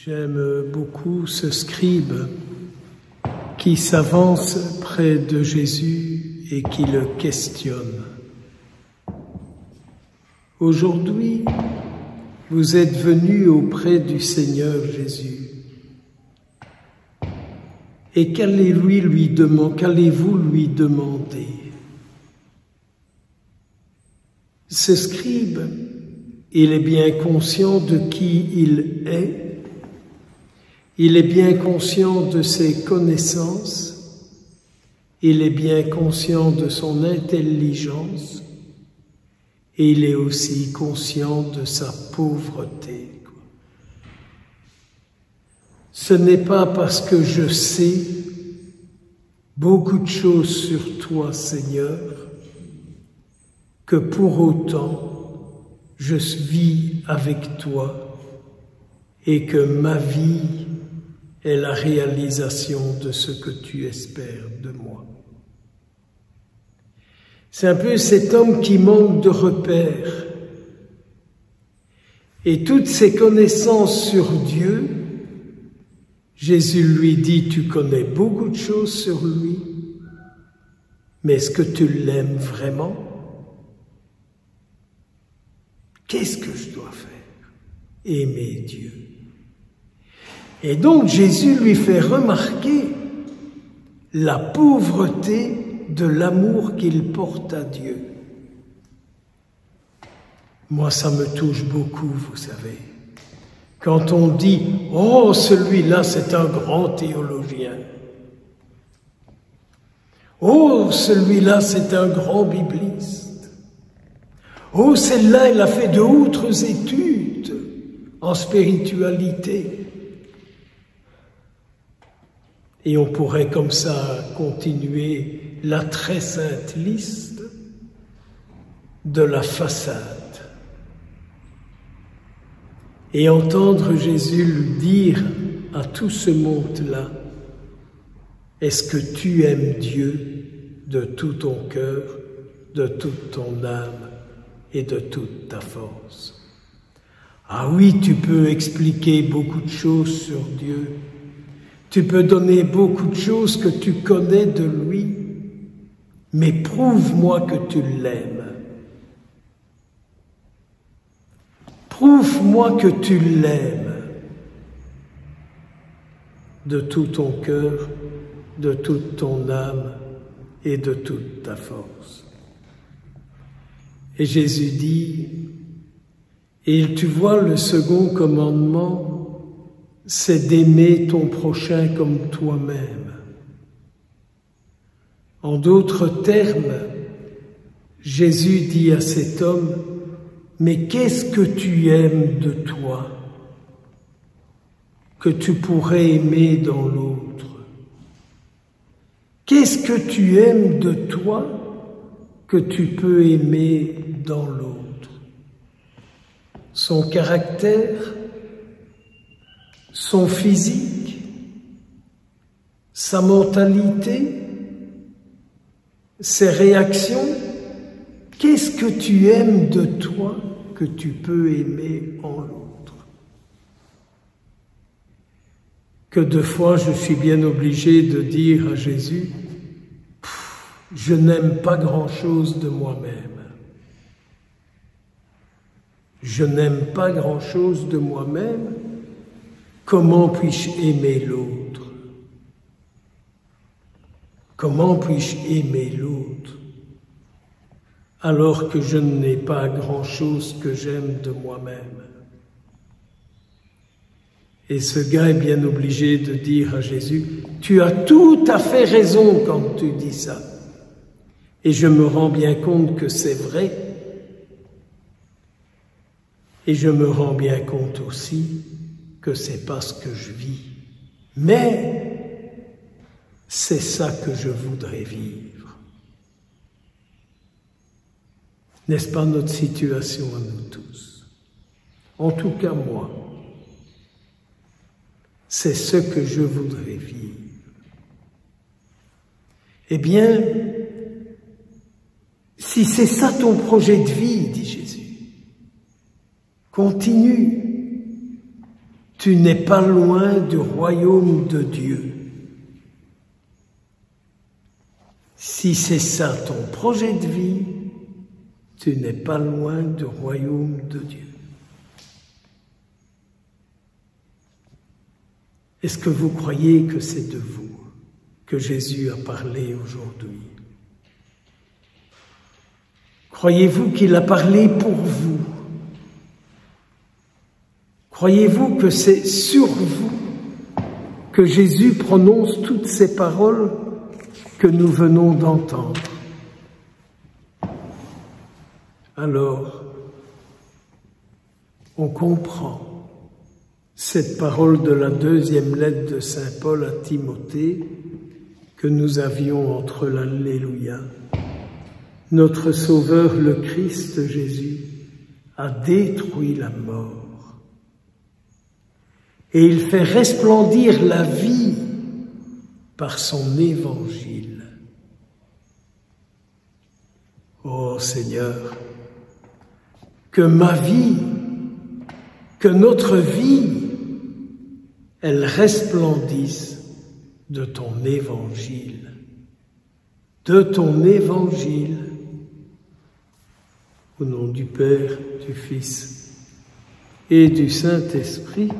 J'aime beaucoup ce scribe qui s'avance près de Jésus et qui le questionne. Aujourd'hui, vous êtes venu auprès du Seigneur Jésus. Et qu'allez-vous lui demander? Ce scribe, il est bien conscient de qui il est. Il est bien conscient de ses connaissances, il est bien conscient de son intelligence et il est aussi conscient de sa pauvreté. Ce n'est pas parce que je sais beaucoup de choses sur toi, Seigneur, que pour autant je vis avec toi et que ma vie est la réalisation de ce que tu espères de moi. C'est un peu cet homme qui manque de repères. Et toutes ses connaissances sur Dieu, Jésus lui dit, tu connais beaucoup de choses sur lui, mais est-ce que tu l'aimes vraiment? Qu'est-ce que je dois faire? Aimer Dieu. Et donc Jésus lui fait remarquer la pauvreté de l'amour qu'il porte à Dieu. Moi, ça me touche beaucoup, vous savez. Quand on dit « Oh, celui-là, c'est un grand théologien. Oh, celui-là, c'est un grand bibliste. Oh, celle-là, elle a fait de hautes études en spiritualité. » Et on pourrait comme ça continuer la très sainte liste de la façade. Et entendre Jésus lui dire à tout ce monde-là, est-ce que tu aimes Dieu de tout ton cœur, de toute ton âme et de toute ta force? Ah oui, tu peux expliquer beaucoup de choses sur Dieu. Tu peux donner beaucoup de choses que tu connais de lui, mais prouve-moi que tu l'aimes. Prouve-moi que tu l'aimes de tout ton cœur, de toute ton âme et de toute ta force. Et Jésus dit, et tu vois le second commandement, c'est d'aimer ton prochain comme toi-même. En d'autres termes, Jésus dit à cet homme, mais qu'est-ce que tu aimes de toi que tu pourrais aimer dans l'autre? Qu'est-ce que tu aimes de toi que tu peux aimer dans l'autre? Son caractère, son physique, sa mentalité, ses réactions. Qu'est-ce que tu aimes de toi que tu peux aimer en l'autre? Que de fois je suis bien obligé de dire à Jésus, je n'aime pas grand-chose de moi-même. Je n'aime pas grand-chose de moi-même. Comment puis-je aimer l'autre? Comment puis-je aimer l'autre alors que je n'ai pas grand-chose que j'aime de moi-même? Et ce gars est bien obligé de dire à Jésus, tu as tout à fait raison quand tu dis ça. Et je me rends bien compte que c'est vrai. Et je me rends bien compte aussi que c'est pas ce que je vis. Mais c'est ça que je voudrais vivre. N'est-ce pas notre situation à nous tous? En tout cas, moi, c'est ce que je voudrais vivre. Eh bien, si c'est ça ton projet de vie, dit Jésus, continue. tu n'es pas loin du royaume de Dieu. Si c'est ça ton projet de vie, tu n'es pas loin du royaume de Dieu. Est-ce que vous croyez que c'est de vous que Jésus a parlé aujourd'hui? Croyez-vous qu'il a parlé pour vous? Croyez-vous que c'est sur vous que Jésus prononce toutes ces paroles que nous venons d'entendre? Alors, on comprend cette parole de la deuxième lettre de saint Paul à Timothée que nous avions entre l'Alléluia. Notre Sauveur, le Christ Jésus, a détruit la mort et il fait resplendir la vie par son évangile. Ô Seigneur, que ma vie, que notre vie, elle resplendisse de ton évangile, de ton évangile. Au nom du Père, du Fils et du Saint-Esprit.